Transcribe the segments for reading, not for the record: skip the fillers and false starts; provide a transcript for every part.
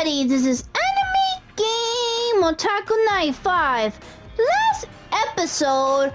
everybody, this is Anime Game Otaku 95. Last episode,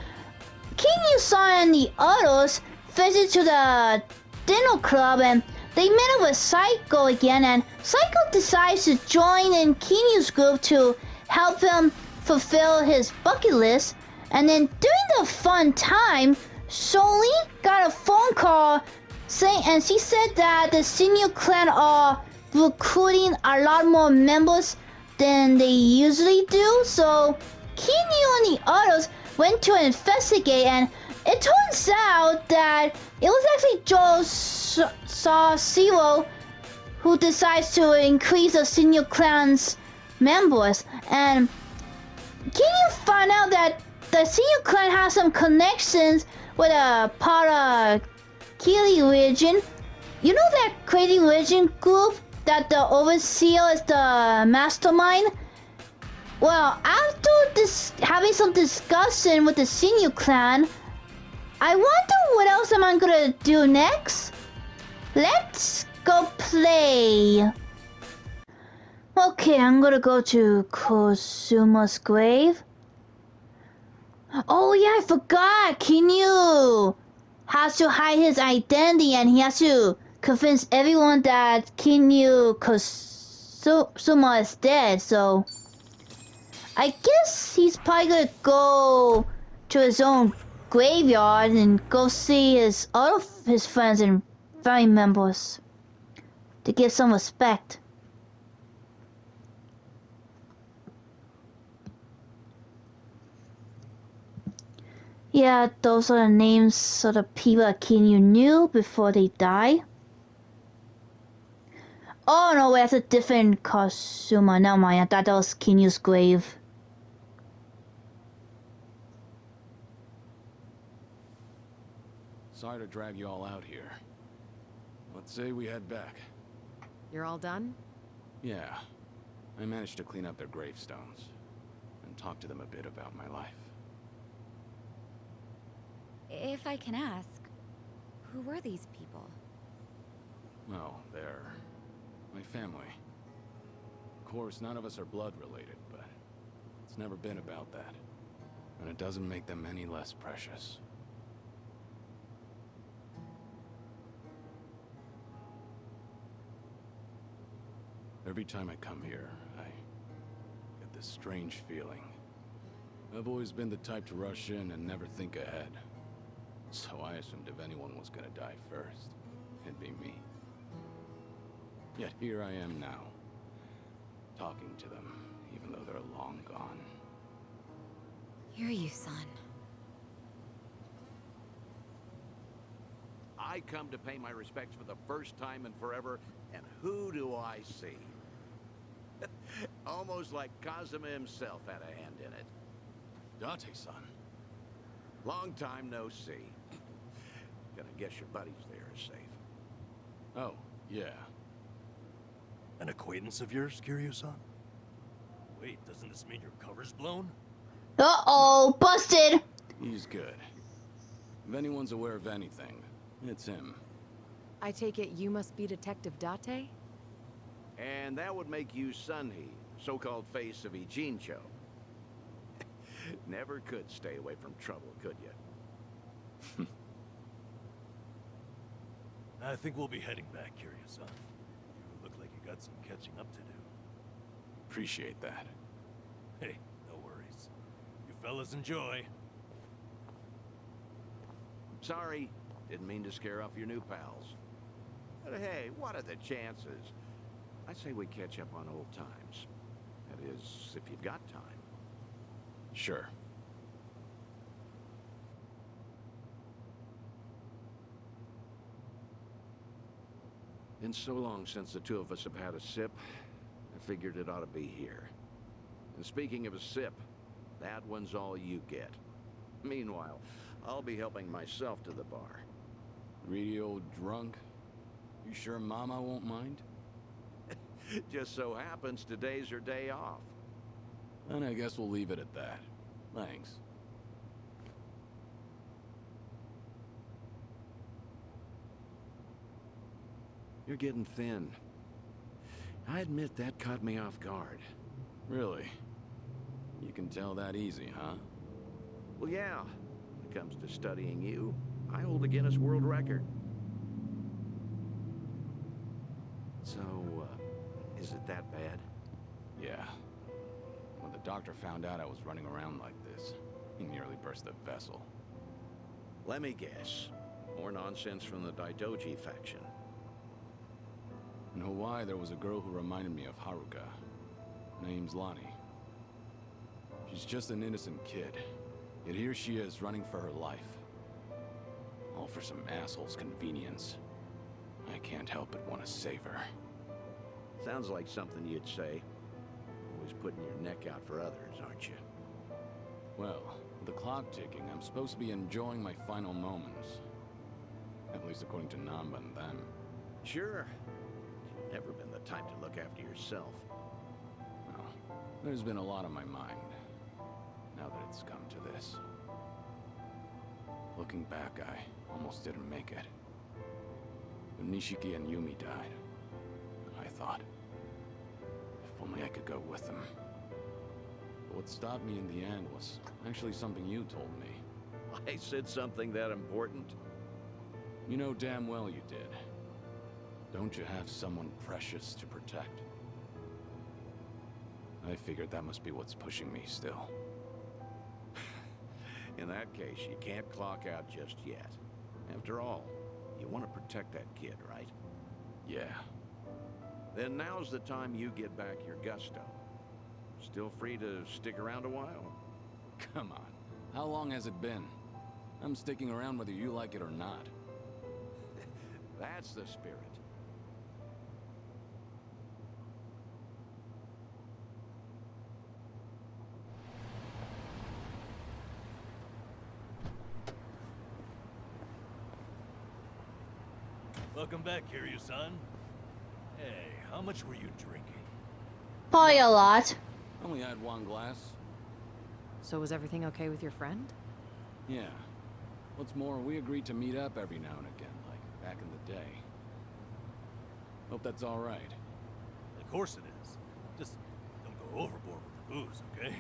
Kiryu and the others visited to the dinner club and they met up with Psycho again, and Psycho decides to join in Kiryu's group to help him fulfill his bucket list. And then during the fun time, Soli got a phone call saying, and she said that the senior clan are recruiting a lot more members than they usually do. So Kiryu and the others went to investigate, and it turns out that it was actually Joe Sawzero who decides to increase the senior clan's members. And Kiryu found out that the senior clan has some connections with a part of Kiryu region. You know that crazy region group that the overseer is the mastermind? Well, after this, having some discussion with the senior clan, I wonder what else am I gonna do next? Let's go play. Okay, I'm gonna go to Kosuma's grave. Oh yeah, I forgot. Kiryu has to hide his identity, and he has to convince everyone that Kosuma is dead. So I guess he's probably gonna go to his own graveyard and go see all of his friends and family members to give some respect. Yeah, those are the names of the people that Kiryu knew before they die. Oh no, that's a different Kosuma. Never mind, I thought that was Kiryu's grave. Sorry to drag you all out here. Let's say we head back. You're all done? Yeah. I managed to clean up their gravestones and talk to them a bit about my life. If I can ask, who were these people? Well, they're my family. Of course, none of us are blood related, but it's never been about that. And it doesn't make them any less precious. Every time I come here, I get this strange feeling. I've always been the type to rush in and never think ahead. So I assumed if anyone was gonna die first, it'd be me. Yet here I am now, talking to them, even though they're long gone. Kiryu-san. I come to pay my respects for the first time in forever, and who do I see? Almost like Kazuma himself had a hand in it. Date-san. Long time no see. Gonna guess your buddies there are safe. Oh, yeah. An acquaintance of yours, Kiryu-san? Wait, doesn't this mean your cover's blown? Uh-oh, busted! He's good. If anyone's aware of anything, it's him. I take it you must be Detective Date? And that would make you Sunhee, so-called face of Ijincho. Never could stay away from trouble, could you? I think we'll be heading back, Kiryu-san. You look like you got some catching up to do. Appreciate that. Hey, no worries. You fellas enjoy. Sorry, didn't mean to scare off your new pals. But hey, what are the chances? I say we catch up on old times. That is, if you've got time. Sure. Been so long since the two of us have had a sip, I figured it ought to be here. And speaking of a sip, that one's all you get. Meanwhile, I'll be helping myself to the bar. Greedy old drunk? You sure Mama won't mind? Just so happens today's her day off. Then I guess we'll leave it at that. Thanks. You're getting thin. I admit that caught me off guard. Really? You can tell that easy, huh? Well, yeah. When it comes to studying you, I hold a Guinness World Record. So, is it that bad? Yeah. When the doctor found out I was running around like this, he nearly burst the vessel. Let me guess. More nonsense from the Daidoji faction. In Hawaii, there was a girl who reminded me of Haruka. Name's Lonnie. She's just an innocent kid. Yet here she is, running for her life. All for some asshole's convenience. I can't help but want to save her. Sounds like something you'd say. Always putting your neck out for others, aren't you? Well, with the clock ticking, I'm supposed to be enjoying my final moments. At least according to Namba and them. Sure. You've never been the type to look after yourself. Well, there's been a lot on my mind. Now that it's come to this. Looking back, I almost didn't make it. When Nishiki and Yumi died, I thought, if only I could go with them. But what stopped me in the end was actually something you told me. I said something that important? You know damn well you did. Don't you have someone precious to protect? I figured that must be what's pushing me still. In that case, you can't clock out just yet. After all, you want to protect that kid, right? Yeah. Then now's the time you get back your gusto. Still free to stick around a while? Come on. How long has it been? I'm sticking around whether you like it or not. That's the spirit. Welcome back, Kiryu-san. Hey, how much were you drinking? Probably a lot. Only had one glass. So was everything okay with your friend? Yeah. What's more, we agreed to meet up every now and again, like back in the day. Hope that's all right. Of course it is. Just don't go overboard with the booze, okay?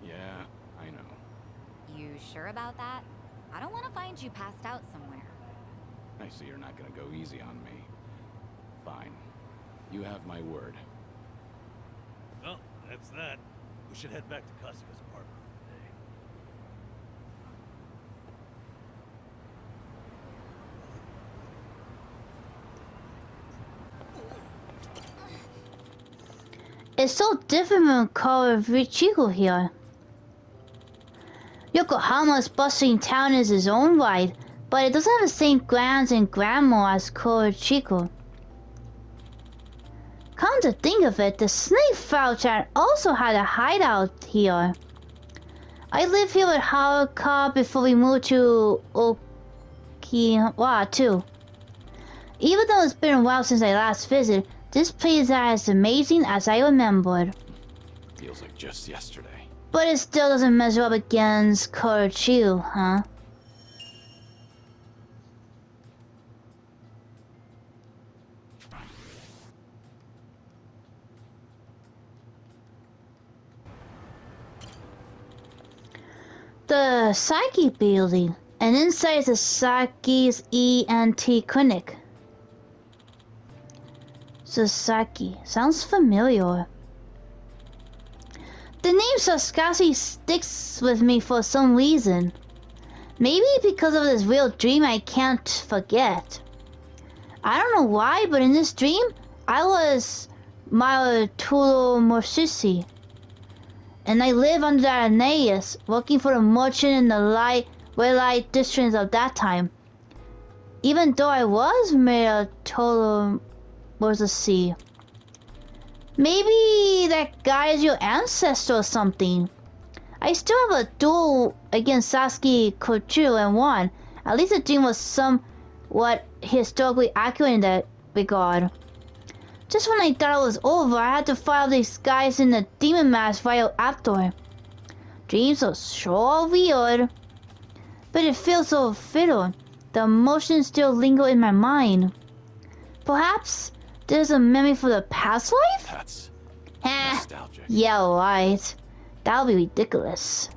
Yeah, I know. You sure about that? I don't want to find you passed out somewhere. I see you're not gonna go easy on me. Fine. You have my word. Well, that's that. We should head back to Kasuga's apartment for the day. It's so different from KIRYU'S here. Yokohama's bustling town is its own right, but it doesn't have the same grounds and grammar as KIRYU'S. Come to think of it, the Snake Clan also had a hideout here. I lived here with Haruka before we moved to Okinawa too. Even though it's been a while since I last visited, this place is as amazing as I remembered. Feels like just yesterday. But it still doesn't measure up against KIRYU'S, huh? The Psyche building, and inside is the Psyche's ENT clinic. Sasaki sounds familiar. The name Sasaki sticks with me for some reason. Maybe because of this real dream I can't forget. I don't know why, but in this dream, I was Maraturo Morsushi. And I live under that alias, working for the merchant in the red light districts of that time. Even though I was Maraturo Morsushi. Maybe that guy is your ancestor or something. I still have a duel against Sasuke Kochu and won. At least the dream was somewhat historically accurate in that regard. Just when I thought it was over, I had to fight these guys in the demon mask right after. Dreams are sure weird. But it feels so fiddle. The emotions still linger in my mind. Perhaps There's a memory for the past life? That's Eh. nostalgic. Yeah, right. That would be ridiculous.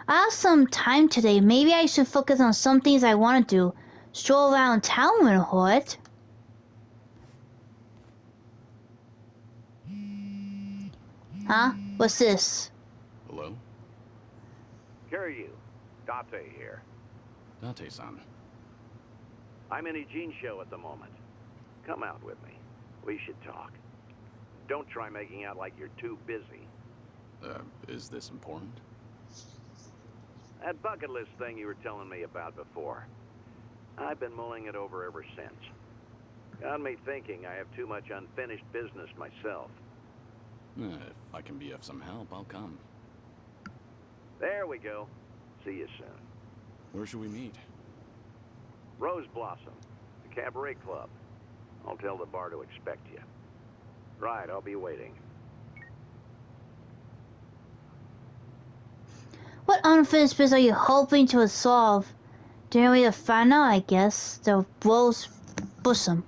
I have some time today. Maybe I should focus on some things I want to do. Stroll around town with Hoyt. Huh? What's this? Hello? Kiryu, Date here. Date-san. I'm in Eugene show at the moment. Come out with me. We should talk. Don't try making out like you're too busy. Is this important? That bucket list thing you were telling me about before. I've been mulling it over ever since. Got me thinking I have too much unfinished business myself. If I can be of some help, I'll come. There we go. See you soon. Where should we meet? Rose Blossom, the cabaret club. I'll tell the bar to expect you. Right, I'll be waiting. What unfinished business are you hoping to solve? Didn't we find out, I guess. The Rose Bosom.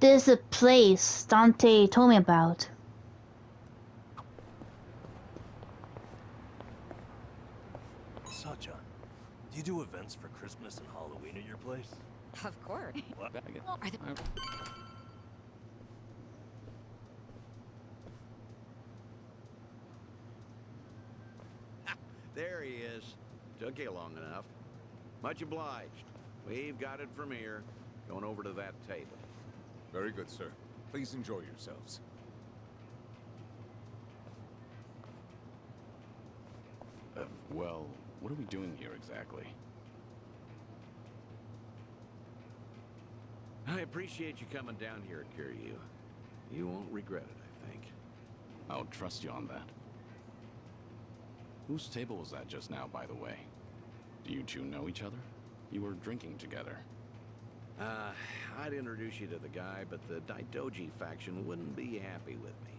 There's a place Dante told me about. Sacha, do you do events for Christmas and Halloween at your place? Of course. What? Well, are they... There he is. Took you long enough. Much obliged. We've got it from here. Going over to that table. Very good, sir. Please enjoy yourselves. Well, what are we doing here exactly? I appreciate you coming down here, Kiryu. You won't regret it, I think. I'll trust you on that. Whose table was that just now, by the way? Do you two know each other? You were drinking together. I'd introduce you to the guy, but the Daidoji faction wouldn't be happy with me.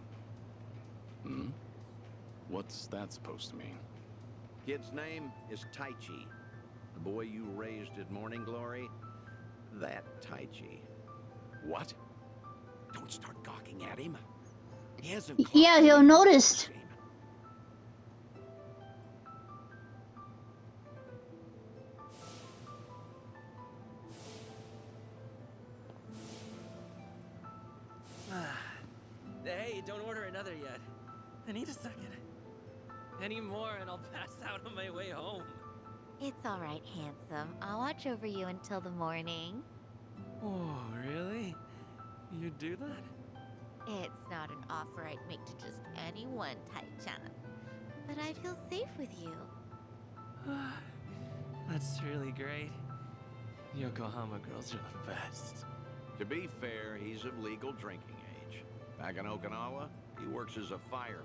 Hmm? What's that supposed to mean? Kid's name is Taichi. The boy you raised at Morning Glory, that Taichi. What? Don't start gawking at him. He hasn't. Yeah, he'll notice. Hey, don't order another yet. I need a second. Any more and I'll pass out on my way home. It's all right, handsome. I'll watch over you until the morning. Oh, really? You'd do that? It's not an offer I'd make to just anyone, Tai-chan. But I feel safe with you. That's really great. Yokohama girls are the best. To be fair, he's of legal drinking age. Back in Okinawa, he works as a fireman.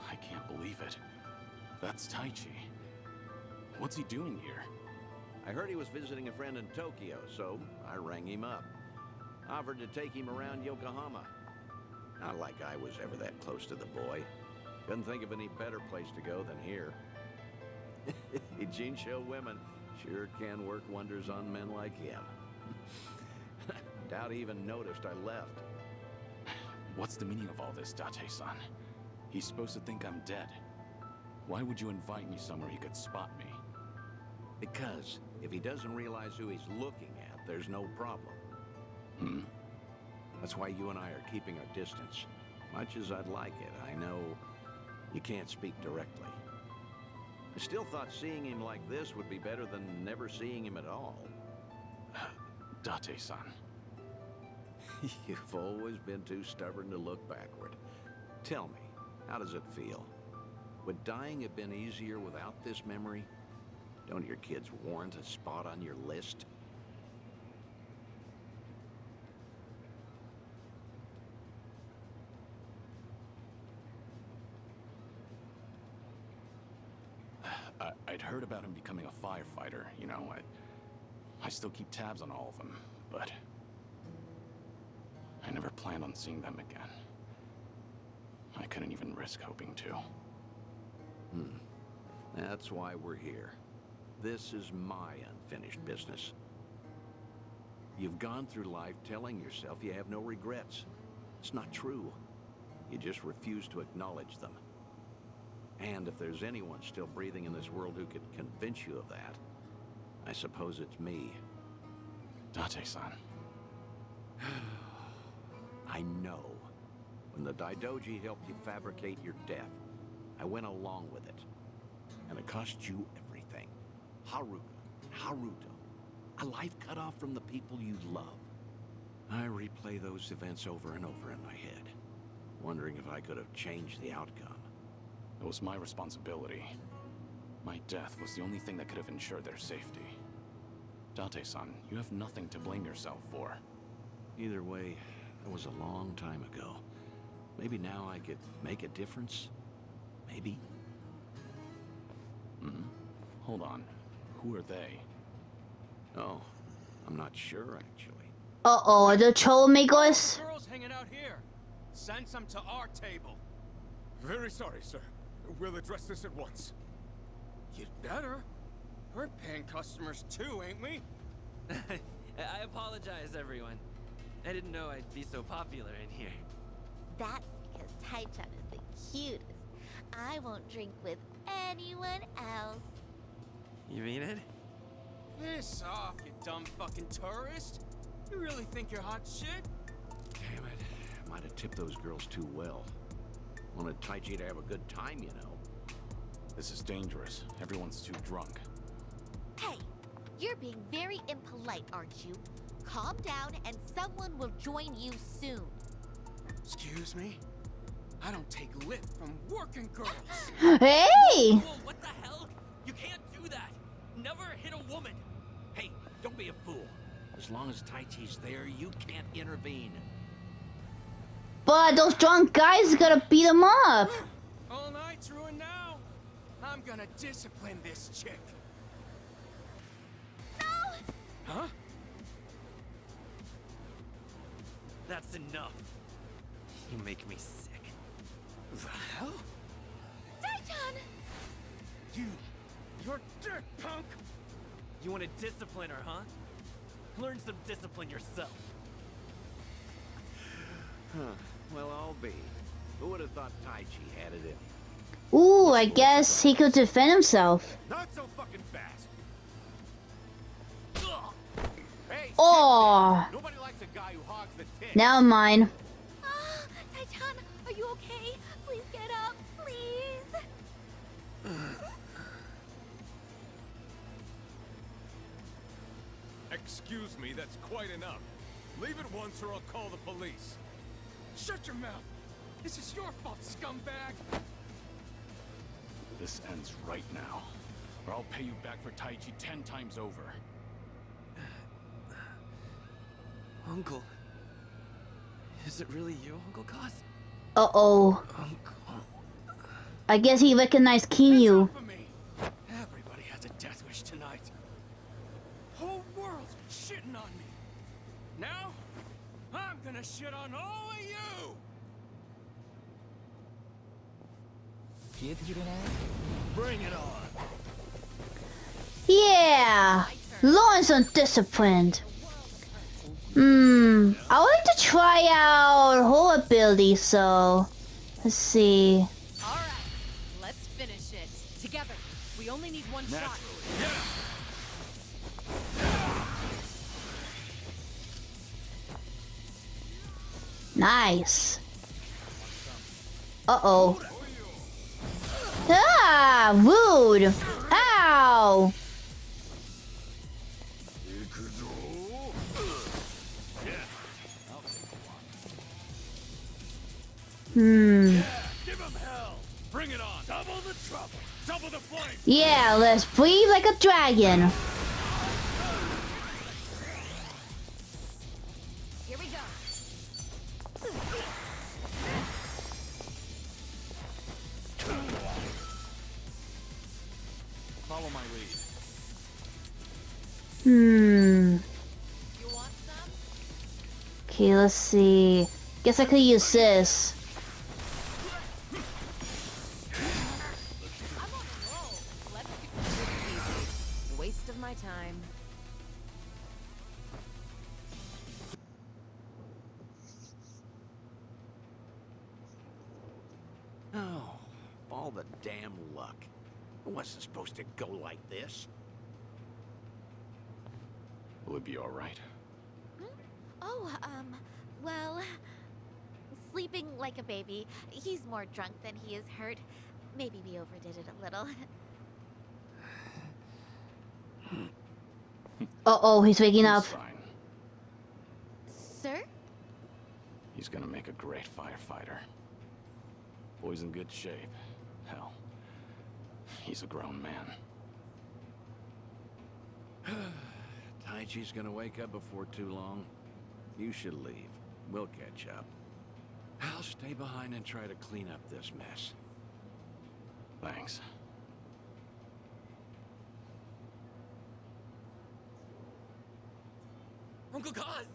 I can't believe it. That's Taichi. What's he doing here? I heard he was visiting a friend in Tokyo, so I rang him up. Offered to take him around Yokohama. Not like I was ever that close to the boy. Couldn't think of any better place to go than here. Jinsho women sure can work wonders on men like him. Doubt he even noticed I left. What's the meaning of all this, Date-san? He's supposed to think I'm dead. Why would you invite me somewhere he could spot me? Because if he doesn't realize who he's looking at, there's no problem. Hmm? That's why you and I are keeping our distance. Much as I'd like it, I know you can't speak directly. I still thought seeing him like this would be better than never seeing him at all. Date-san. You've always been too stubborn to look backward. Tell me, how does it feel? Would dying have been easier without this memory? Don't your kids warrant a spot on your list? I'd heard about him becoming a firefighter, you know. I still keep tabs on all of them, but I never planned on seeing them again. I couldn't even risk hoping to. That's why we're here. This is my unfinished business. You've gone through life telling yourself you have no regrets. It's not true. You just refuse to acknowledge them. And if there's anyone still breathing in this world who could convince you of that, I suppose it's me. Date-san. I know. When the Daidoji helped you fabricate your death, I went along with it. And it cost you everything. Haruka. A life cut off from the people you love. I replay those events over and over in my head, wondering if I could have changed the outcome. It was my responsibility. My death was the only thing that could have ensured their safety. Date-san, you have nothing to blame yourself for. Either way, it was a long time ago. Maybe now I could make a difference? Maybe? Hold on. Who are they? Oh, I'm not sure, actually. Uh-oh, the trollmakers. Girls hanging out here. Send some to our table. Very sorry, sir. We'll address this at once. You'd better. We're paying customers too, ain't we? I apologize, everyone. I didn't know I'd be so popular in here. That's because Tai-chan is the cutest. I won't drink with anyone else. You mean it? Piss off, you dumb fucking tourist. You really think you're hot shit? Damn it. Might have tipped those girls too well. Wanted Taichi to have a good time, you know. This is dangerous. Everyone's too drunk. Hey, you're being very impolite, aren't you? Calm down and someone will join you soon. Excuse me? I don't take lip from working girls. Hey! Whoa, what the hell? You can't do that. Never hit a woman. Hey, don't be a fool. As long as Taichi's there, you can't intervene. But those drunk guys gotta beat him up. All night's ruined now. I'm gonna discipline this chick. No! Huh? That's enough. You make me sick. The hell? Tai-chan! You're dirt, punk! You want to discipline her, huh? Learn some discipline yourself. Huh. Well, I'll be. Who would have thought Taichi had it in? Ooh, I guess he could defend himself. Not so fucking fast. Hey, Oh, nobody likes a guy who hogs the tip. never mind. Ah, Tai-chan, are you okay? Please get up, please. Excuse me, that's quite enough. Leave it once or I'll call the police. Shut your mouth. This is your fault, scumbag. This ends right now, or I'll pay you back for Taichi 10 times over. Uncle. Is it really you, Uncle Cos? Uh-oh. Uncle. I guess he recognized Kiryu. It's up for me. Everybody has a death wish tonight. Whole world's shitting on me. Now, I'm gonna shit on all of you. Bring it on. Yeah, learn some discipline. I would like to try out her ability, so let's see. All right, let's finish it together. We only need one shot. Nice. Uh-oh. Ah, rude. Ow. Give him hell. Bring it on. Double the trouble. Double the flame. Yeah, let's breathe like a dragon. Here we go. Follow my lead. Hmm. You want some? Okay, let's see. Guess I could use this. I'm on a roll. Let's do this easy. Waste of my time. Oh, all the damn luck. It wasn't supposed to go like this. Will it be all right? Oh, well, sleeping like a baby. He's more drunk than he is hurt. Maybe we overdid it a little. Uh-oh, he's waking up. He's fine. Sir? He's gonna make a great firefighter. Boy's in good shape. Hell, he's a grown man. Taichi's gonna wake up before too long. You should leave. We'll catch up. I'll stay behind and try to clean up this mess. Thanks. Uncle Kaz!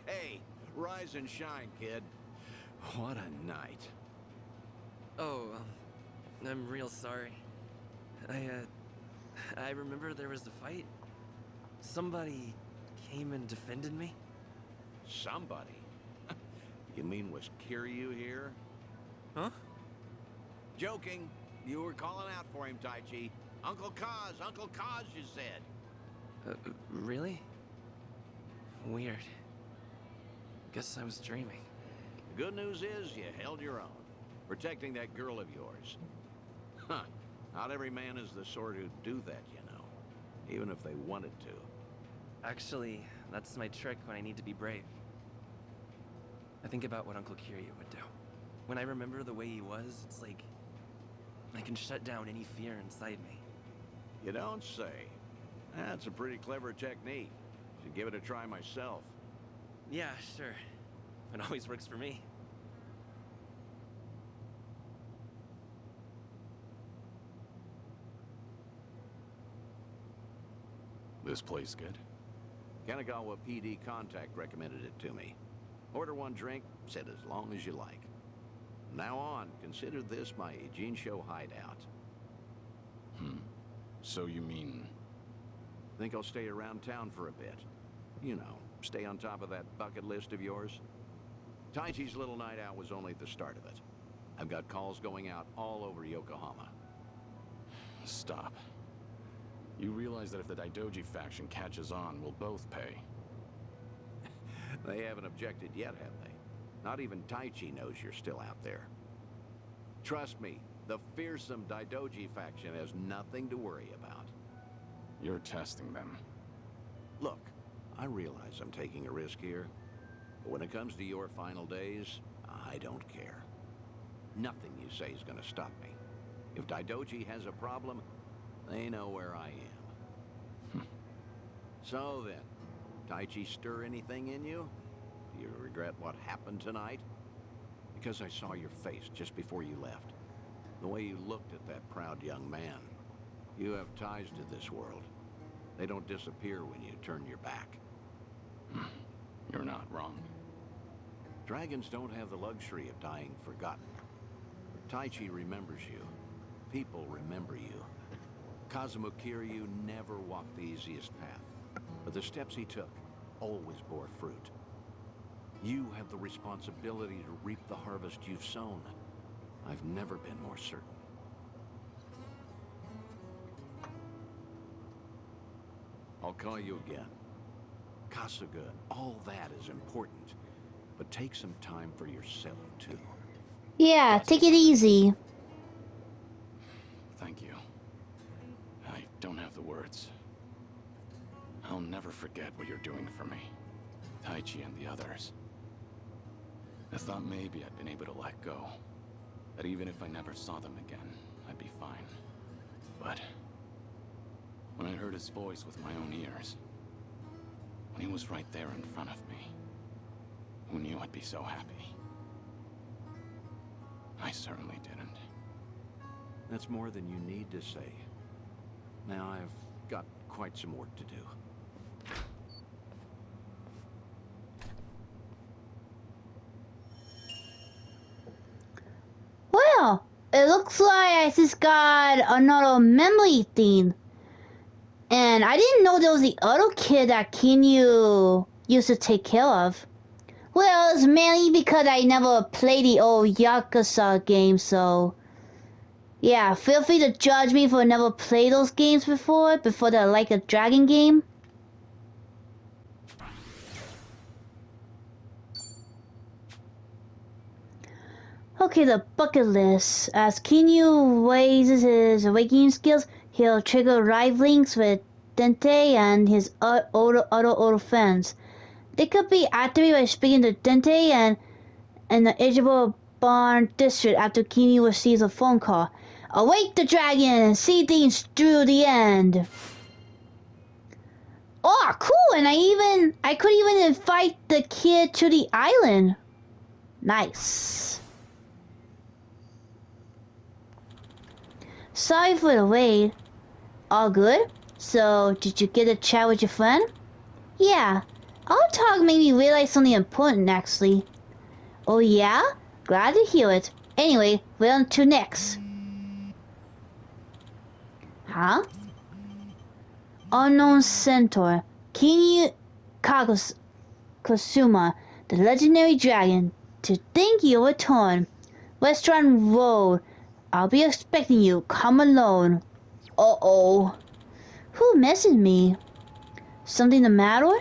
Hey, rise and shine, kid. What a night. Oh, I'm real sorry. I remember there was a fight. Somebody came and defended me. Somebody? You mean was Kiryu here? Huh? Joking. You were calling out for him, Taichi. Uncle Kaz, you said. Really? Weird. Guess I was dreaming. Good news is you held your own. Protecting that girl of yours. Huh. Not every man is the sort who'd do that, you know. Even if they wanted to. Actually, that's my trick when I need to be brave. I think about what Uncle Kiryu would do. When I remember the way he was, it's like I can shut down any fear inside me. You don't say. That's a pretty clever technique. Should give it a try myself. Yeah, sure. It always works for me. This place good? Kanagawa PD contact recommended it to me. Order one drink, sit as long as you like. From now on, consider this my Jinsho hideout. So you mean... Think I'll stay around town for a bit. You know, stay on top of that bucket list of yours. Taichi's little night out was only the start of it. I've got calls going out all over Yokohama. Stop. You realize that if the Daidoji faction catches on, we'll both pay. They haven't objected yet, have they? Not even Taichi knows you're still out there. Trust me, the fearsome Daidoji faction has nothing to worry about. You're testing them. Look, I realize I'm taking a risk here, but when it comes to your final days, I don't care. Nothing you say is gonna stop me. If Daidoji has a problem, they know where I am. So then, Taichi stir anything in you? Do you regret what happened tonight? Because I saw your face just before you left. The way you looked at that proud young man. You have ties to this world. They don't disappear when you turn your back. You're not wrong. Dragons don't have the luxury of dying forgotten. Taichi remembers you. People remember you. Kazuma Kiryu never walked the easiest path, but the steps he took always bore fruit. You have the responsibility to reap the harvest you've sown. I've never been more certain. I'll call you again. Kasuga, all that is important, but take some time for yourself, too. Yeah, take it easy. Thank you. I don't have the words. I'll never forget what you're doing for me. Taichi and the others. I thought maybe I'd been able to let go. That even if I never saw them again, I'd be fine. But when I heard his voice with my own ears, when he was right there in front of me, who knew I'd be so happy? I certainly didn't. That's more than you need to say. Now I've got quite some work to do. Well, it looks like I just got another memory theme. And I didn't know there was the other kid that Kiryu used to take care of. Well, it's mainly because I never played the old Yakuza game, so... Yeah, feel free to judge me for never played those games before the Like a Dragon game. Okay, the bucket list. As Kiryu raises his awakening skills, he'll trigger live links with Dente and his other friends. They could be activated by speaking to Dente and the Ichibo Barn District after Kiryu receives a phone call. Awake the dragon and see things through the end. Oh, cool! And I could even invite the kid to the island. Nice. Sorry for the wait. All good? So, did you get a chat with your friend? Yeah. Our talk made me realize something important, actually. Oh yeah? Glad to hear it. Anyway, we're on to next. Huh? Unknown Centaur. Kiryu Kosuma, the legendary dragon. To thank you return. Restaurant Road. I'll be expecting you. Come alone. Uh-oh. Who messaged me? Something the matter?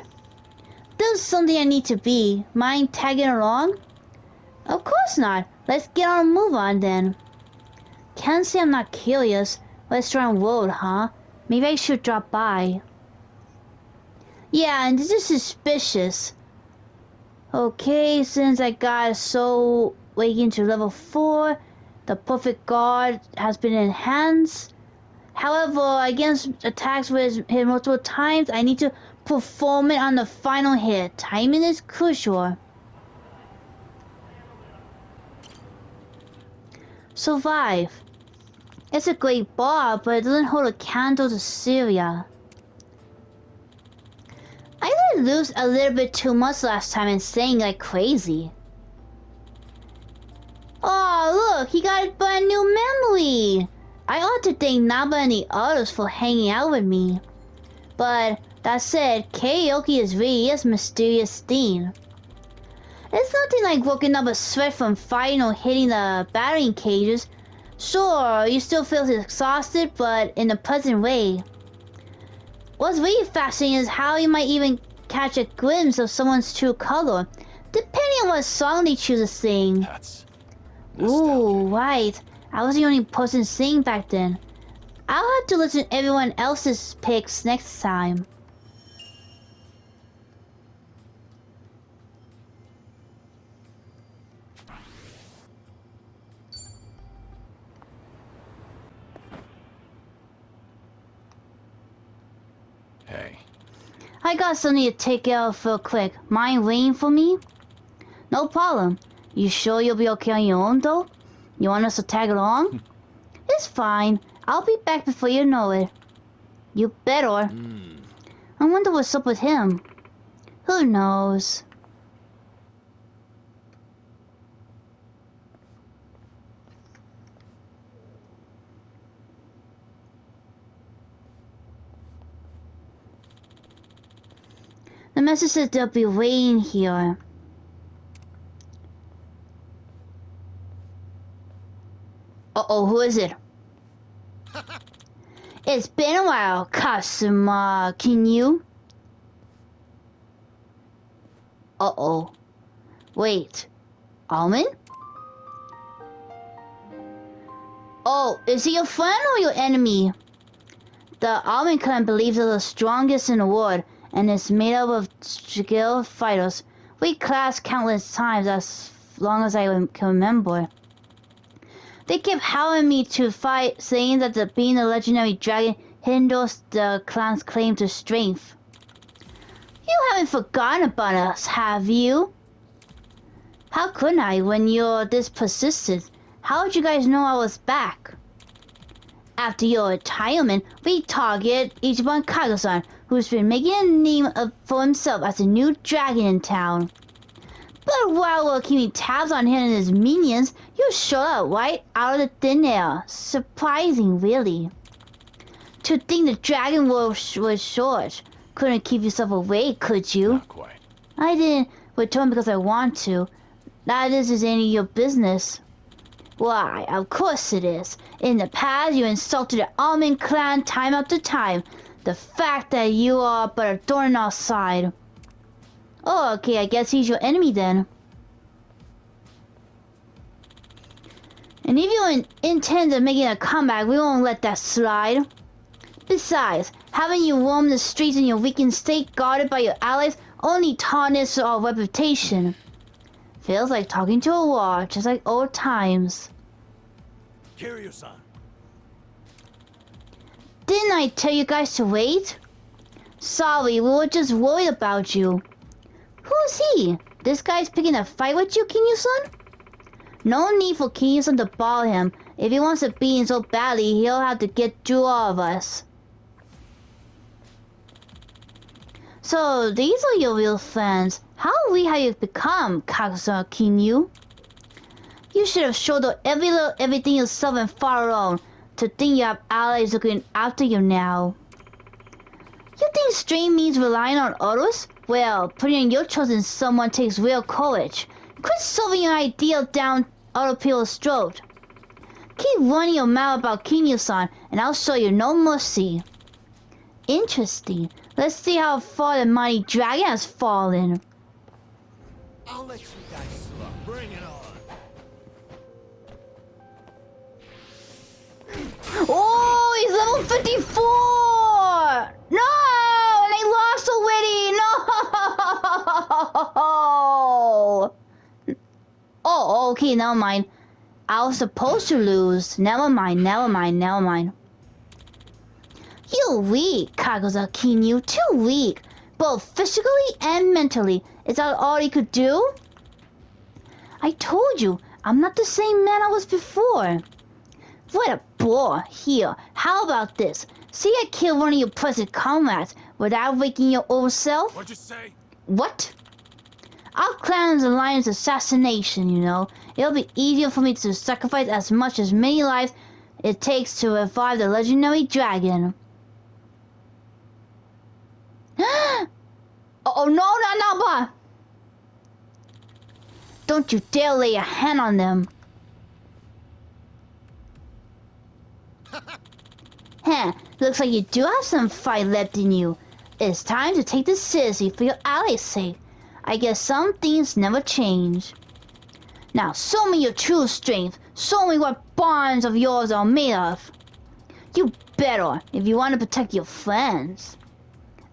There's something I need to be. Mind tagging along? Of course not. Let's get on and move on then. Can't say I'm not curious. Restaurant Road, huh? Maybe I should drop by. Yeah, and this is suspicious. Okay, since I got so waking to level 4, the perfect guard has been enhanced. However, against attacks with hit multiple times, I need to perform it on the final hit. Timing is crucial. Survive. It's a great bar, but it doesn't hold a candle to Syria. I let loose a little bit too much last time and saying like crazy. Oh, look, he got a brand new memory. I ought to thank Naba and the others for hanging out with me. But that said, karaoke is really a mysterious thing. It's nothing like working up a sweat from fighting or hitting the battery cages. Sure, you still feel exhausted, but in a pleasant way. What's really fascinating is how you might even catch a glimpse of someone's true color, depending on what song they choose to sing. That's Ooh, right. I was the only person singing back then. I'll have to listen to everyone else's picks next time. Hey. I got something to take care of real quick. Mind waiting for me? No problem. You sure you'll be okay on your own though? You want us to tag along? It's fine. I'll be back before you know it. You better. I wonder what's up with him. Who knows? The message says they'll be waiting here. Uh-oh, who is it? It's been a while, Kasuma. Can you? Uh-oh. Wait. Almond? Oh, is he your friend or your enemy? The Almond clan believes they're the strongest in the world, and is made up of skilled fighters. We clashed countless times as long as I can remember. They kept howling me to fight, saying that being a legendary dragon hinders the clan's claim to strength. You haven't forgotten about us, have you? How could I when you're this persistent? How would you guys know I was back? After your retirement, we target Ichiban Kago-san, who's been making a name for himself as a new dragon in town. But while we're keeping tabs on him and his minions, you showed up right out of the thin air. Surprising, really. To think the dragon was short. Couldn't keep yourself away, could you? Not quite. I didn't return because I want to. That is any of your business. Why, of course it is. In the past, you insulted the Almond clan time after time. The fact that you are but a thorn in our side. Oh, okay, I guess he's your enemy then. And if you intend on making a comeback, we won't let that slide. Besides, having you roam the streets in your weakened state, guarded by your allies, only tarnishes our reputation. Feels like talking to a wall, just like old times. Kiryu-san. Didn't I tell you guys to wait? Sorry, we were just worried about you. Who's he? This guy's picking a fight with you, Kiryu-san? No need for Kiryu-san to bother him. If he wants to beat him so badly, he'll have to get through all of us. So, these are your real fans. How weak have you become, Kago-san Kiryu? You should have showed up everything yourself and fought alone. To think you have allies looking after you now. You think strength means relying on others? Well, putting your trust in someone takes real courage. Quit solving your idea down other people's throat. Keep running your mouth about Kiryu-san, and I'll show you no mercy. Interesting. Let's see how far the mighty dragon has fallen. I'll let you guys slug. Bring it on. Oh, he's level 54! No! And I lost already! No! Oh, okay, never mind. I was supposed to lose. Never mind. You're weak, Kago-san Kiryu. Too weak. Both physically and mentally. Is that all you could do? I told you, I'm not the same man I was before. What a bore. Here, how about this? See I kill one of your present comrades without waking your old self? What'd you say? What? Our clan's alliance assassination, you know. It'll be easier for me to sacrifice as many lives it takes to revive the legendary dragon. Oh, no, but don't you dare lay a hand on them. Huh, looks like you do have some fight left in you. It's time to take this seriously for your allies' sake. I guess some things never change. Now, show me your true strength. Show me what bonds of yours are made of. You better, if you want to protect your friends.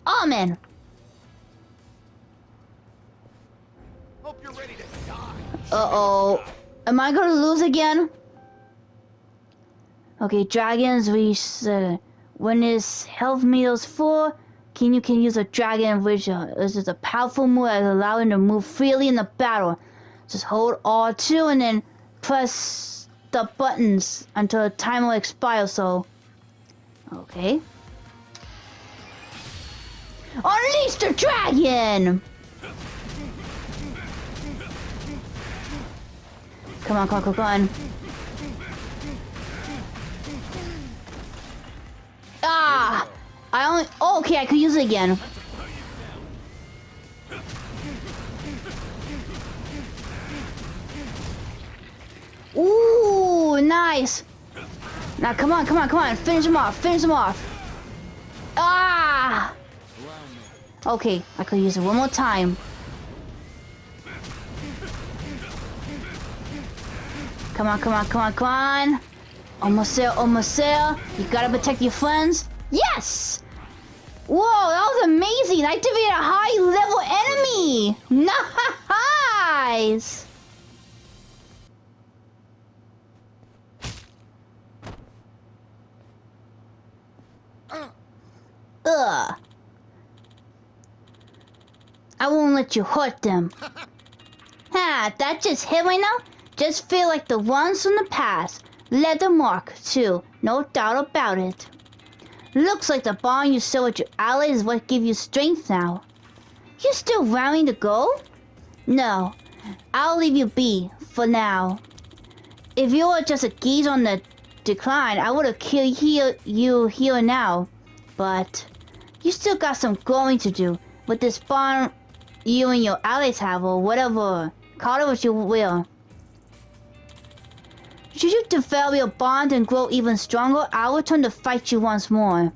Amen. Hope you're ready to die. Uh-oh. Am I gonna lose again? Okay, dragons reach when his health meters full, Kiryu can use a dragon which this is a powerful move that allows him to move freely in the battle. Just hold R2 and then press the buttons until the timer expires, so... Okay. Unleash the dragon! Come on. Ah! Oh, okay, I could use it again. Ooh, nice. Now, come on. Finish him off. Ah! Okay, I could use it one more time. Come on. Almost there. You gotta protect your friends. Yes! Whoa, that was amazing. I defeated a high-level enemy. Nice! Ugh. I won't let you hurt them. Ha, that just hit right now? Just feel like the ones from the past. Leather mark, too. No doubt about it. Looks like the bond you share with your allies is what gives you strength now. You still raring to go? No, I'll leave you be, for now. If you were just a geese on the decline, I would have killed you here and now. But you still got some growing to do with this bond you and your allies have, or whatever. Call it what you will. Should you develop your bond and grow even stronger, I'll return to fight you once more.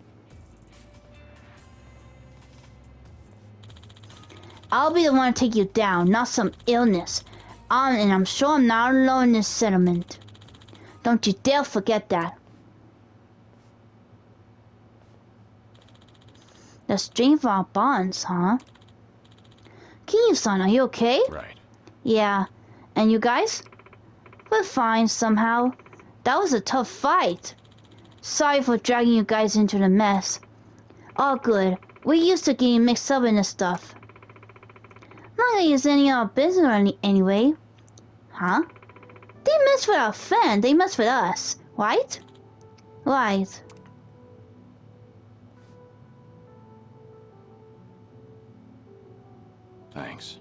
I'll be the one to take you down, not some illness. And I'm sure I'm not alone in this settlement. Don't you dare forget that. The strength of our bonds, huh? Kiryu-san, are you okay? Right. Yeah. And you guys? We're fine somehow. That was a tough fight. Sorry for dragging you guys into the mess. All good. We're used to getting mixed up in this stuff. Not like it's any of our business anyway. Huh? They mess with our friend, they mess with us, right? Right. Thanks.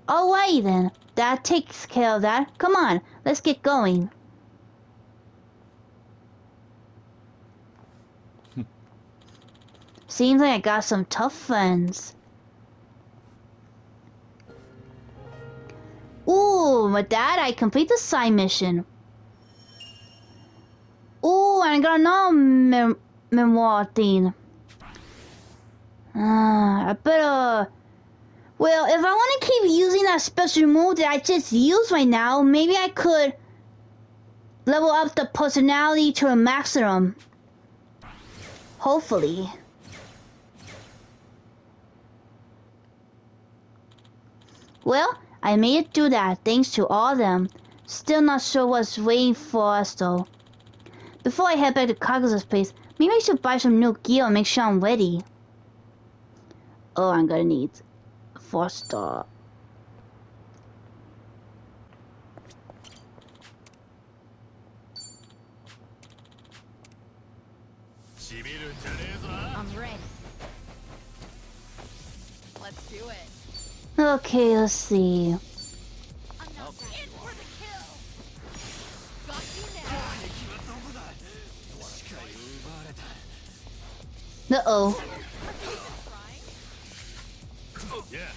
Alrighty then. That takes care of that. Come on, let's get going. Seems like I got some tough friends. Ooh, with that, I complete the side mission. Ooh, and I got another memoir thing. I better... Well, if I want to keep using that special move that I just used right now, maybe I could level up the personality to a maximum. Hopefully. Well, I made it through that thanks to all of them. Still not sure what's waiting for us though. Before I head back to Yakuza's place, maybe I should buy some new gear and make sure I'm ready. Oh, I'm gonna need 4-star. I'm ready. Let's do it. Okay, let's see. I'm not in for the kill. Got you now. Uh-oh. Yeah.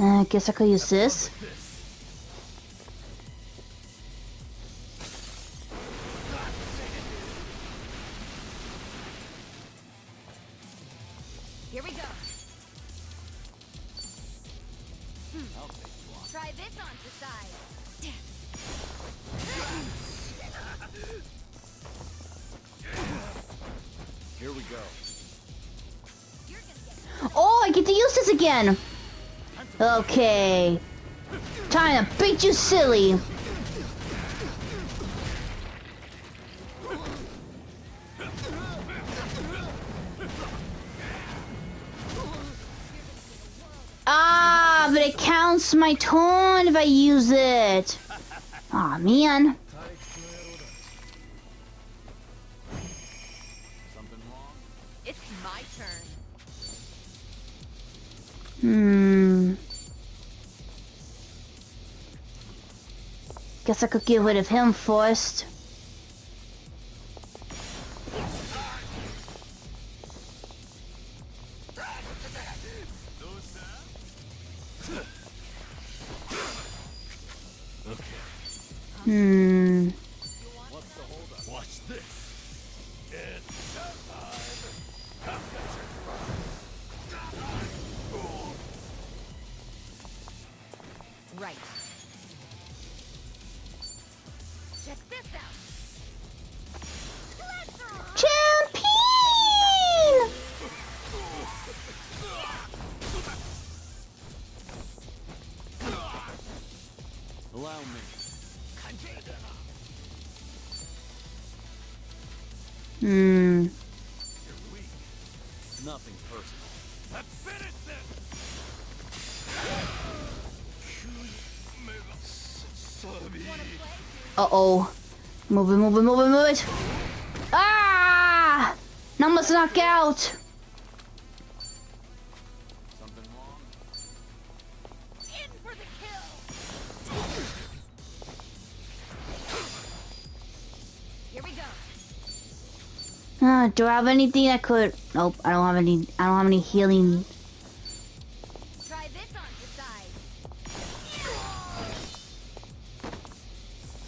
I guess I could use this. Here we go. Try this on the side. Here we go. You're gonna get Oh, I get to use this again. Okay. Trying to beat you silly. Ah, but it counts my turn if I use it. Aw, man. Something wrong? It's my turn. Guess I could get rid of him first. Watch this. It's time. Right. check this out. Champion! Allow me. You're weak. Nothing personal. Let's finish this. Uh-oh. Move it, move it, move it, move it. Ah! Now must knock out. Something wrong? In for the kill! Here we go. Do I have anything that could... Nope, I don't have any healing. Try this on the side.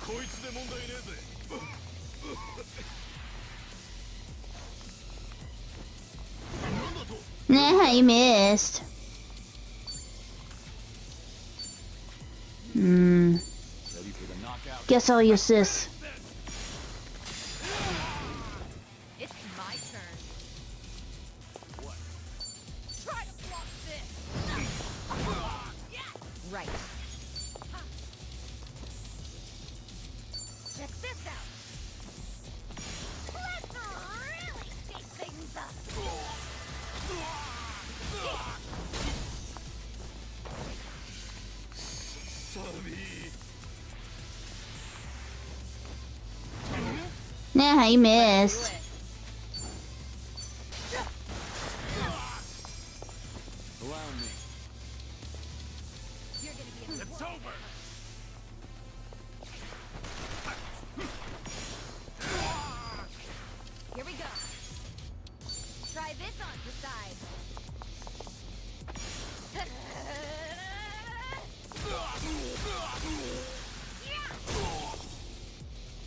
こいつで問題ねえぜ Nah, you missed. Ready for the knockout? Guess I'll use this. It's my turn. What? Try to block this. Yes! Right. Check this out. Let's really shake things up. Nah, you missed. Allow me. You're gonna be a It's over! Here we go. Try this on the side.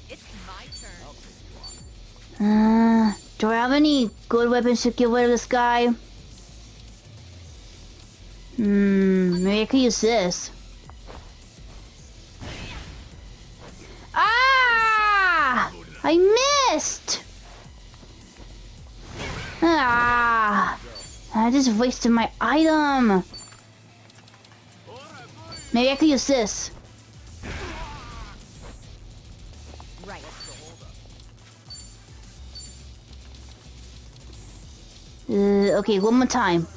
It's my turn. Do I have any good weapons to get rid of this guy? Maybe I could use this. Ah! I missed! Ah! I just wasted my item. Maybe I could use this. Right. Okay, one more time.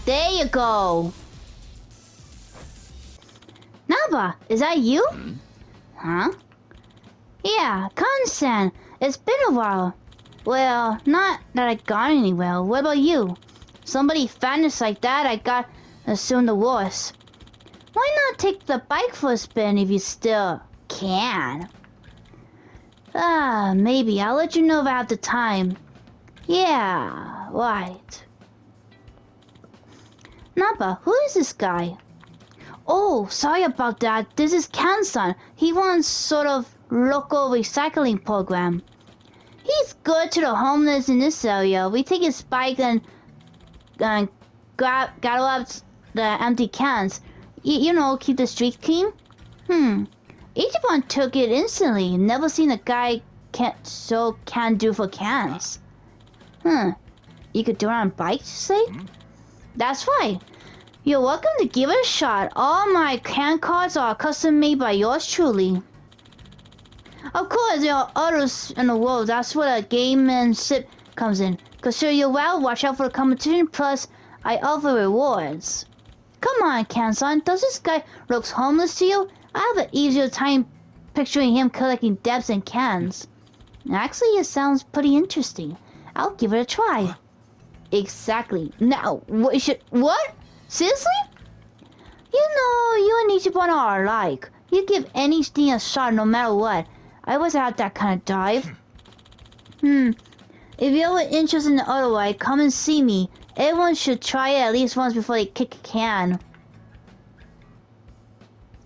There you go. Naba, is that you? Huh? Yeah, Constant. It's been a while. Well, not that I got anywhere. What about you? Somebody famous like that, I got assume the worst. Why not take the bike for a spin if you still can? Maybe. I'll let you know if I have the time. Yeah, right. Napa, who is this guy? Oh, sorry about that. This is Kansan. He runs sort of local recycling program. He's good to the homeless in this area. We take his bike and gather up the empty cans. You know, keep the street clean. Ichiban took it instantly. Never seen a guy can do for cans. You could do it on a bike, you say? That's right. You're welcome to give it a shot. All my can cards are custom made by yours truly. Of course, there are others in the world. That's where the gamemanship comes in. Consider your well, watch out for the competition, plus I offer rewards. Come on, Kansan, does this guy looks homeless to you? I have an easier time picturing him collecting debts and cans. Actually, it sounds pretty interesting. I'll give it a try. Exactly. Now, what? Seriously? You know, you and Ichiban are alike. You give anything a shot no matter what. I was at that kind of dive. If you're interested in the other way, come and see me. Everyone should try it at least once before they kick a can.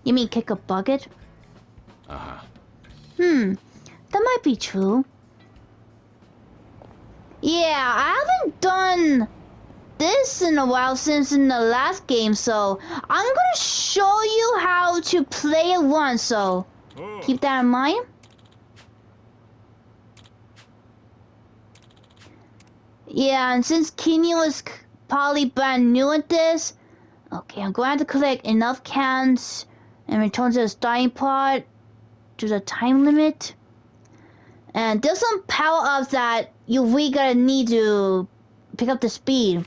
You mean kick a bucket? Uh-huh. That might be true. Yeah, I haven't done this in a while since in the last game, so I'm gonna show you how to play it once, so keep that in mind. Yeah, and since Kiryu is probably brand new at this, okay, I'm going to have to collect enough cans and return to the starting part to the time limit. And there's some power-ups that you really gonna need to pick up the speed.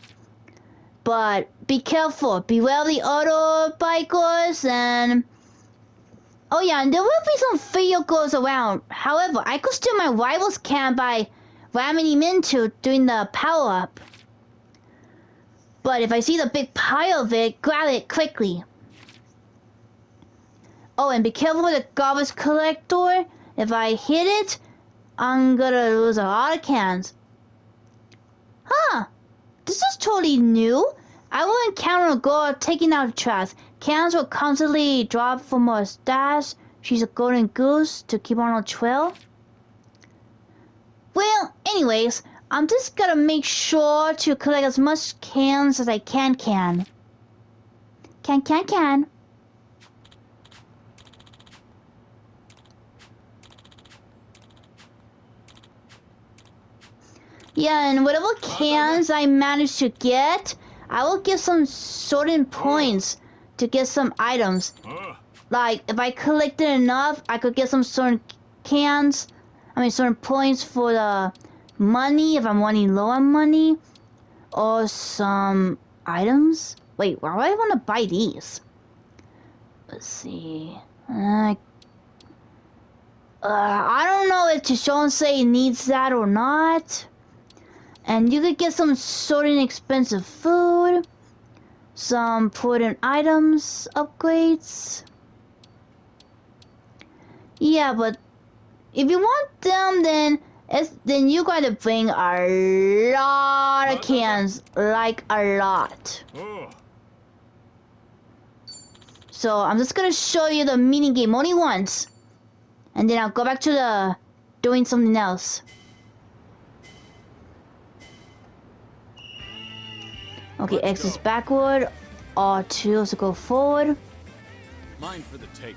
But be careful, beware of the auto bikers, and Oh yeah, and there will be some vehicles around. However, I could steal my rival's can by ramming him into doing the power-up. But if I see the big pile of it, grab it quickly. Oh, and be careful with the garbage collector. If I hit it, I'm gonna lose a lot of cans. Huh, this is totally new. I will encounter a girl taking out the trash. Cans will constantly drop from her stash. She's a golden goose to keep on a trail. Well, anyways, I'm just gonna make sure to collect as much cans as I can. Can. Yeah, and whatever cans I manage to get, I will give some certain points to get some items. Like, if I collected enough, I could get some certain certain points for the money, if I'm running low on money. Or some items. Wait, why do I want to buy these? Let's see. I don't know if Shonsei needs that or not. And you could get some certain expensive food, some important items, upgrades. Yeah, but if you want them, then you gotta bring a lot of cans, like a lot. So I'm just gonna show you the mini game only once, and then I'll go back to the doing something else. Okay, X is backward, R2 is to go forward. Mine for the taking.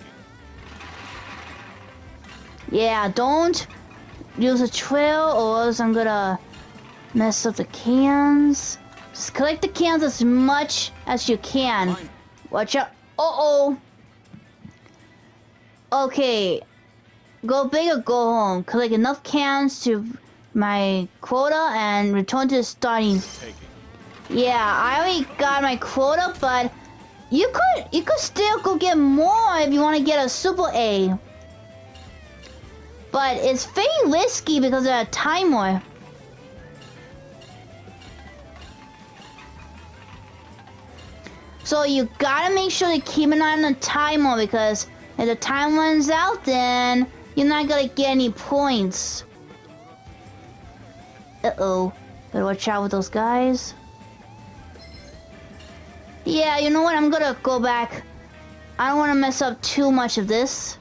Yeah, don't use a trail or else I'm gonna mess up the cans. Just collect the cans as much as you can. Watch out. Uh-oh. Okay. Go big or go home. Collect enough cans to my quota and return to the starting. Yeah, I already got my quota, but you could still go get more if you want to get a Super A. But it's very risky because of the timer. So you gotta make sure to keep an eye on the timer, because if the time runs out, then you're not gonna get any points. Uh-oh. Better watch out with those guys. Yeah, you know what? I'm gonna go back. I don't want to mess up too much of this.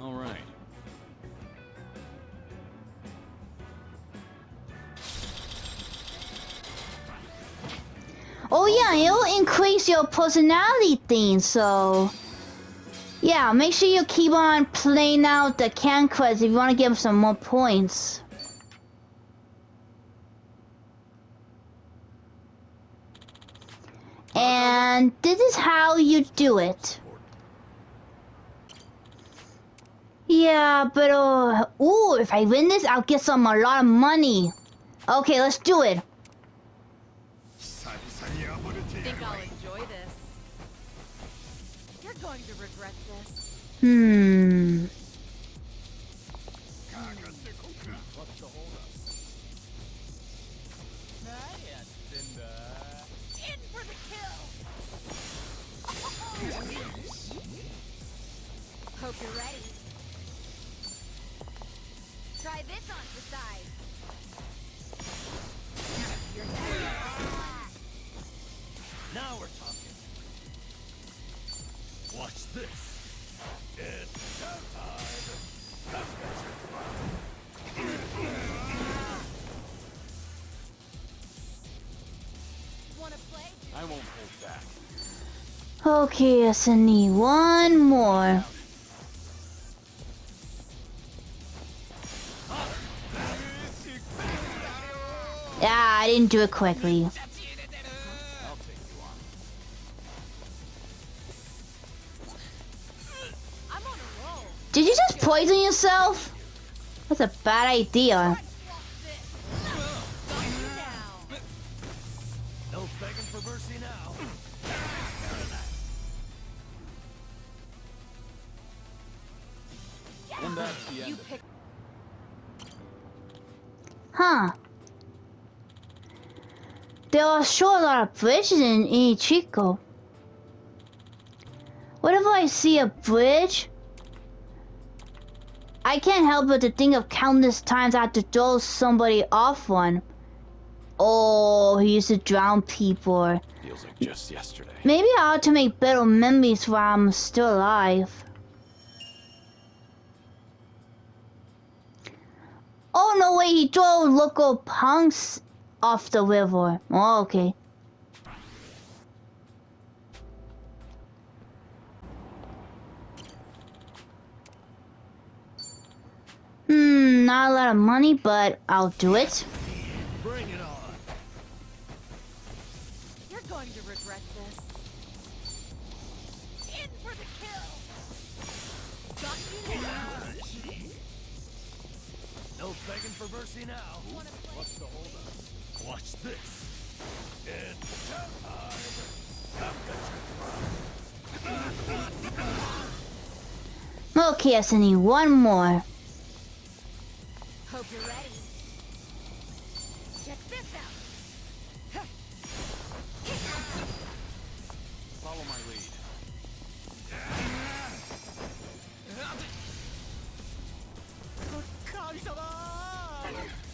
All right. Oh yeah, it'll increase your personality thing, so... Yeah, make sure you keep on playing out the can quests if you want to get some more points. And this is how you do it. Yeah, but ooh, if I win this, I'll get a lot of money. Okay, let's do it. Think I'll enjoy this. You're going to regret this. In For the kill! Hope you're ready. Try this on for size. You're Now we're talking. Watch this. It's time. Wanna play? I won't hold back. Okay, I just need one more. Yeah, I didn't do it quickly. I'll take you on. I'm on a roll. Did you just poison yourself? That's a bad idea. Swap this. Got you down. the end You of pick. Huh. There are sure a lot of bridges in Ichiko. What if I see a bridge? I can't help but to think of countless times I had to throw somebody off one. Oh, he used to drown people. Feels like just yesterday. Maybe I ought to make better memories while I'm still alive. Oh, no way, he threw local punks off the river. Oh, okay. Not a lot of money, but I'll do it. Bring it on. You're going to regret this. In for the kill. Got you now. No begging for mercy now. What's the holdup? Watch this. It's time. Okay, I just need one more. Hope you're ready. Check this out. Follow my lead.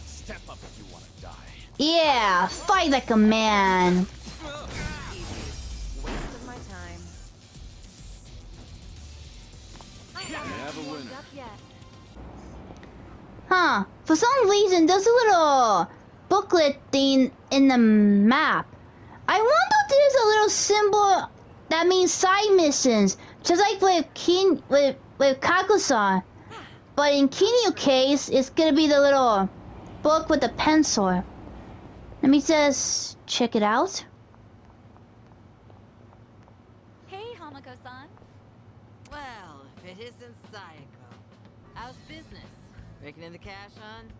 Step up if you want to die. Yeah, fight like a man. Waste of my time. I have a haven't warmed winner. up yet. Huh. For some reason, there's a little booklet thing in the map. I wonder if there's a little symbol that means side missions, just like with Kakusan. But in Kiryu's case, it's gonna be the little book with the pencil. Let me just check it out. Hey, Hamako-san. Well, if it isn't Sayako. How's business? Raking in the cash, hon?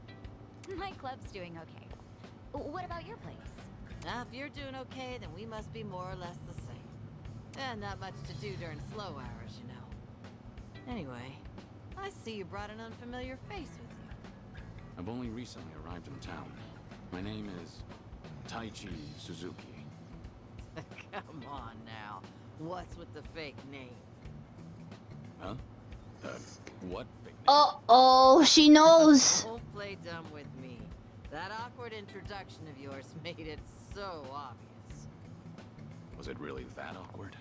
My club's doing okay. What about your place? Now, if you're doing okay, then we must be more or less the same. And not much to do during slow hours, you know. Anyway, I see you brought an unfamiliar face with you. I've only recently arrived in town. My name is Taichi Suzuki. Come on now. What's with the fake name? Huh? What fake name? Uh-oh, she knows. Don't play dumb with me. That awkward introduction of yours made it so obvious. Was it really that awkward?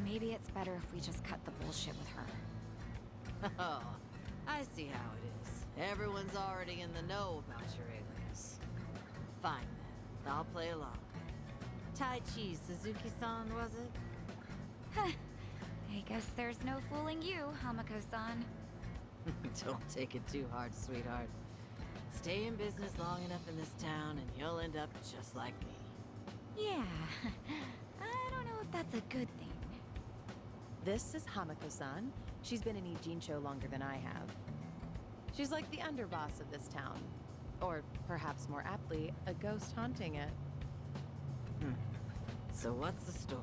Maybe it's better if we just cut the bullshit with her. Oh, I see how it is. Everyone's already in the know about your alias. Fine then, I'll play along. Taichi Suzuki-san, was it? I guess there's no fooling you, Hamako-san. Don't take it too hard, sweetheart. Stay in business long enough in this town and you'll end up just like me. Yeah, I don't know if that's a good thing. This is Hamako-san. She's been in Ijincho longer than I have. She's like the underboss of this town. Or perhaps more aptly, a ghost haunting it. So what's the story?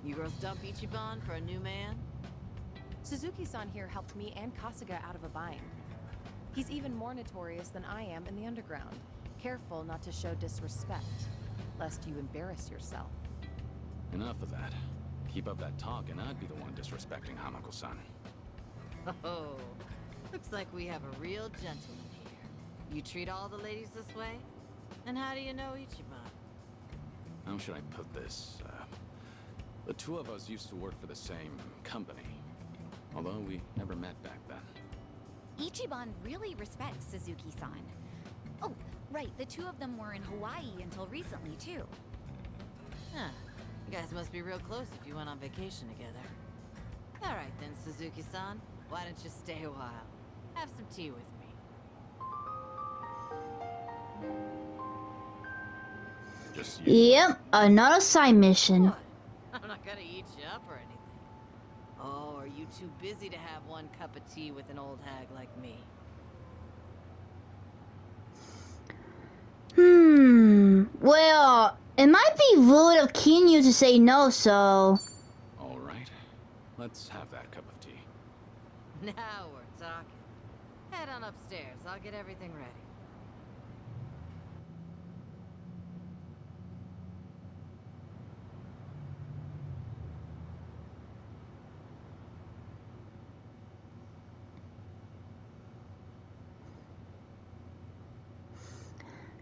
You girls dump Ichiban for a new man? Suzuki-san here helped me and Kasuga out of a bind. He's even more notorious than I am in the underground. Careful not to show disrespect, lest you embarrass yourself. Enough of that. Keep up that talk and I'd be the one disrespecting Hamako-san. Oh, looks like we have a real gentleman here. You treat all the ladies this way? And how do you know Ichiban? How should I put this? The two of us used to work for the same company. Although we never met back then. Ichiban really respects Suzuki-san. Oh, right, the two of them were in Hawaii until recently, too. Huh. You guys must be real close if you went on vacation together. All right then, Suzuki-san. Why don't you stay a while? Have some tea with me. Just you. Yep, another side mission. What? I'm not gonna eat you up or anything. Oh, are you too busy to have one cup of tea with an old hag like me? Well, it might be rude of Kiryu to say no, so... All right. Let's have that cup of tea. Now we're talking. Head on upstairs. I'll get everything ready.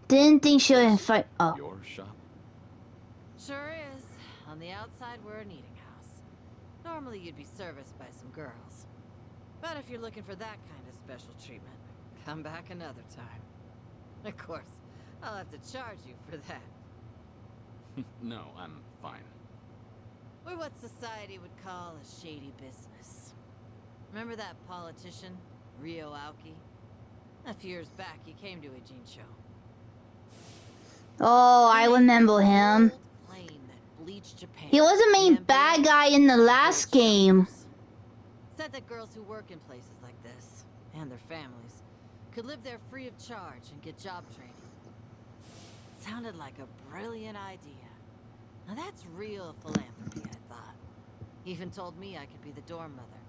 Didn't think she would invite. Oh. Your shop? Sure is. On the outside, we're an eating house. Normally, you'd be serviced by some girls. But if you're looking for that kind of special treatment, come back another time. Of course, I'll have to charge you for that. No, I'm fine. We're what society would call a shady business. Remember that politician, Ryo Aoki? A few years back, he came to a Jinsho. Oh, I remember him. Plane that bleached Japan. He was the main bad guy in the last game. Said that girls who work in places like this, and their families, could live there free of charge and get job training. Sounded like a brilliant idea. Now that's real philanthropy, I thought. He even told me I could be the dorm mother.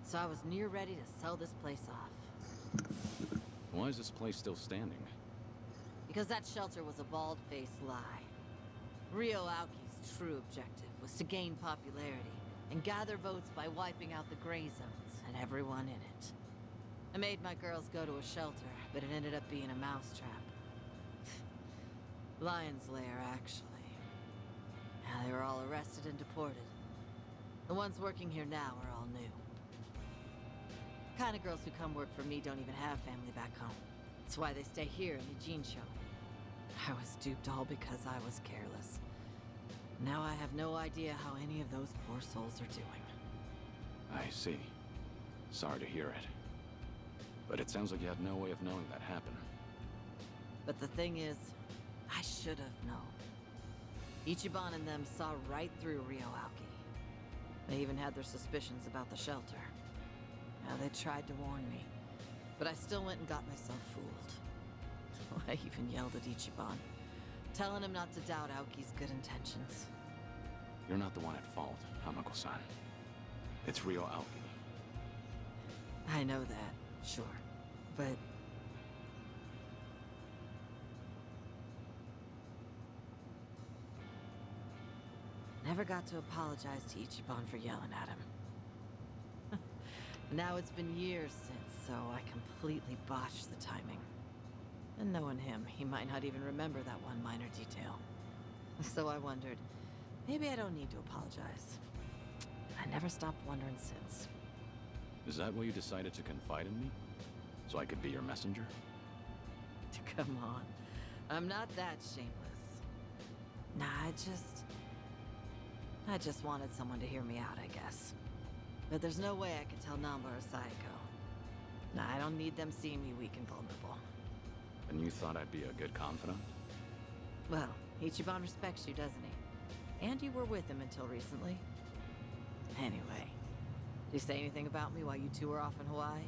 So I was near ready to sell this place off. Why is this place still standing? Because that shelter was a bald-faced lie. Ryo Aoki's true objective was to gain popularity and gather votes by wiping out the gray zones and everyone in it. I made my girls go to a shelter, but it ended up being a mousetrap. Lion's lair, actually. Now they were all arrested and deported. The ones working here now are all new. Kind of girls who come work for me don't even have family back home. That's why they stay here in the Jinsho. I was duped all because I was careless. Now I have no idea how any of those poor souls are doing. I see. Sorry to hear it. But it sounds like you had no way of knowing that happened. But the thing is, I should have known. Ichiban and them saw right through Ryo Aoki. They even had their suspicions about the shelter. Now they tried to warn me, but I still went and got myself fooled. I even yelled at Ichiban, telling him not to doubt Aoki's good intentions. You're not the one at fault, Hamako-san. It's Ryo Aoki. I know that, sure, but... Never got to apologize to Ichiban for yelling at him. Now it's been years since, so I completely botched the timing. And knowing him, he might not even remember that one minor detail. So I wondered, maybe I don't need to apologize. I never stopped wondering since. Is that why you decided to confide in me? So I could be your messenger? Come on. I'm not that shameless. Nah, I just wanted someone to hear me out, I guess. But there's no way I could tell Namba or Sayako. Nah, I don't need them seeing me weak and vulnerable. And you thought I'd be a good confidant? Well, Ichiban respects you, doesn't he? And you were with him until recently. Anyway, did you say anything about me while you two were off in Hawaii?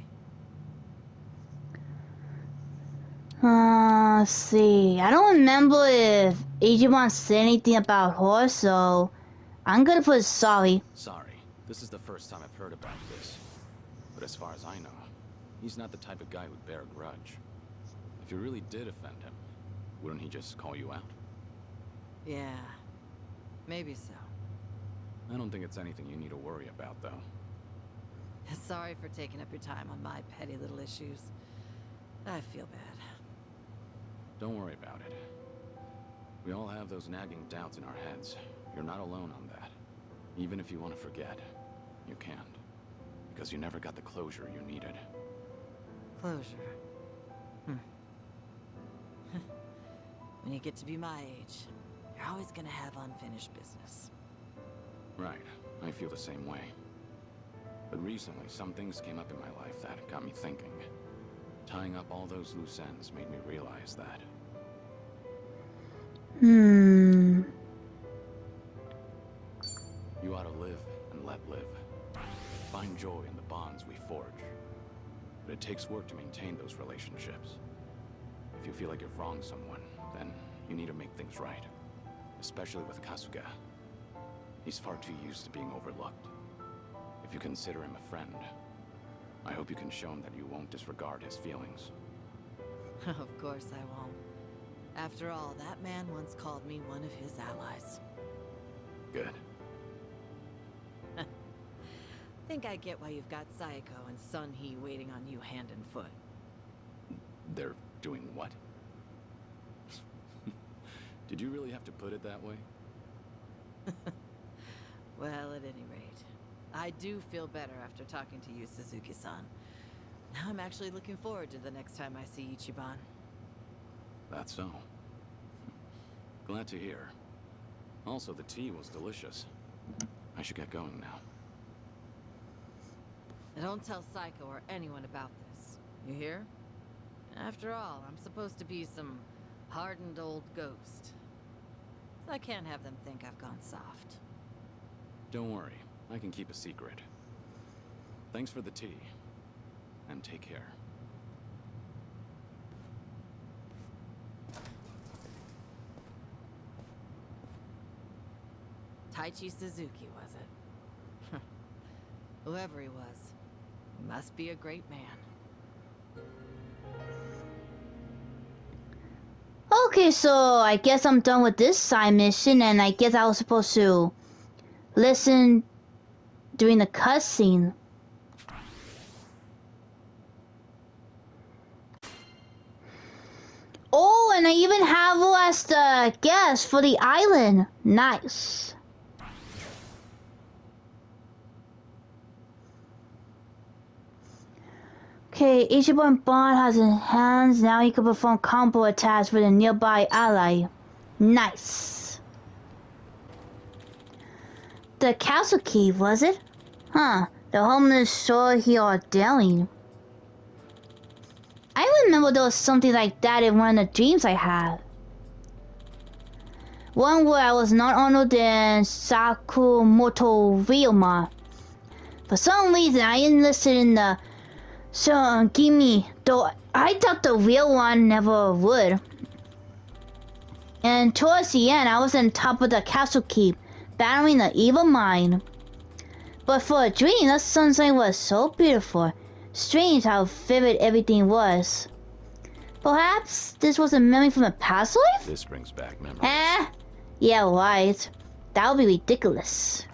Let's see. I don't remember if Ichiban said anything about her, so I'm gonna put sorry. Sorry. This is the first time I've heard about this. But as far as I know, he's not the type of guy who'd bear a grudge. If you really did offend him, wouldn't he just call you out? Yeah, maybe so. I don't think it's anything you need to worry about, though. Sorry for taking up your time on my petty little issues. I feel bad. Don't worry about it. We all have those nagging doubts in our heads. You're not alone on that. Even if you want to forget, you can't. Because you never got the closure you needed. Closure? When you get to be my age, you're always gonna have unfinished business. Right. I feel the same way. But recently, some things came up in my life that got me thinking. Tying up all those loose ends made me realize that. You ought to live and let live. Find joy in the bonds we forge. But it takes work to maintain those relationships. If you feel like you've wronged someone, then you need to make things right. Especially with Kasuga. He's far too used to being overlooked. If you consider him a friend, I hope you can show him that you won't disregard his feelings. Of course I won't. After all, that man once called me one of his allies. Good. Think I get why you've got Sayako and Sun Hee waiting on you hand and foot. They're doing what? Did you really have to put it that way? Well, at any rate, I do feel better after talking to you, Suzuki-san. Now I'm actually looking forward to the next time I see Ichiban. That's so. Glad to hear. Also, the tea was delicious. I should get going now. And don't tell Psycho or anyone about this. You hear? After all, I'm supposed to be some hardened old ghost. So I can't have them think I've gone soft. Don't worry, I can keep a secret. Thanks for the tea. And take care. Taichi Suzuki, was it? Whoever he was, he must be a great man. Okay, so I guess I'm done with this side mission, and I guess I was supposed to listen during the cutscene. Oh, and I even have you as the guest for the island. Nice. Okay, Ichiban Bond has in hands. Now he can perform combo attacks with a nearby ally. Nice. The castle key, was it? Huh, the homeless shore here are daring. I remember there was something like that in one of the dreams I had. One where I was none other than Sakumoto Ryoma. For some reason, I enlisted in the Gimme, though I thought the real one never would. And towards the end, I was on top of the castle keep, battling the evil mind. But for a dream, that sunset was so beautiful. Strange how vivid everything was. Perhaps this was a memory from a past life? This brings back memories. Yeah, right. That would be ridiculous.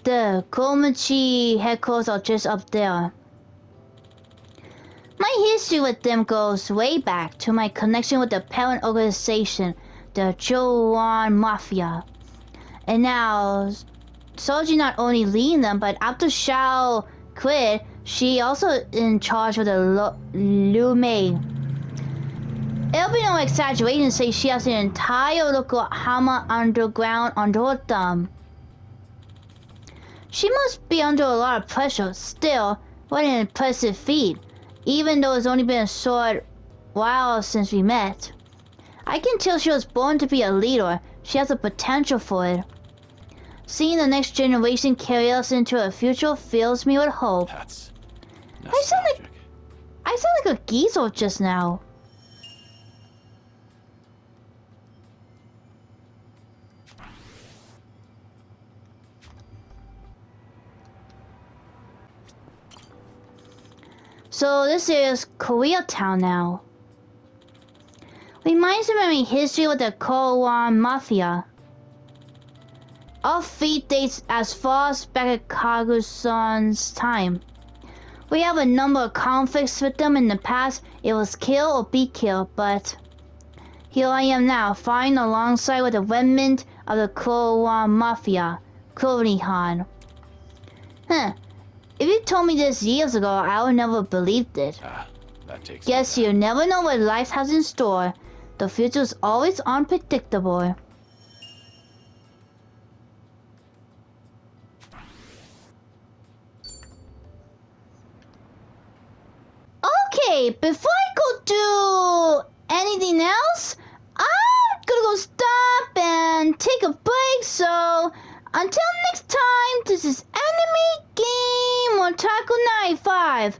The Komachi headquarters are just up there. My history with them goes way back to my connection with the parent organization, the Joan Mafia. And now, Soji not only leading them, but after Shao quit, she also in charge of the Lume. It'll be no exaggeration to say she has the entire local Hama underground under her thumb. She must be under a lot of pressure. Still, what an impressive feat. Even though it's only been a short while since we met. I can tell she was born to be a leader. She has the potential for it. Seeing the next generation carry us into a future fills me with hope. That's I sound like a geezer just now. So this is Koreatown now. Reminds me of my history with the Korean Mafia. Our feat dates as far back at Kaguya-san's time. We have a number of conflicts with them in the past. It was kill or be killed, but here I am now, fighting alongside with the remnant of the Korean Mafia, Kurihan. Huh. If you told me this years ago, I would never believed it. That takes Guess you never know what life has in store. The future's always unpredictable. Okay, before I go do anything else, I'm gonna go stop and take a break, so until next time, this is Anime Game Otaku 95.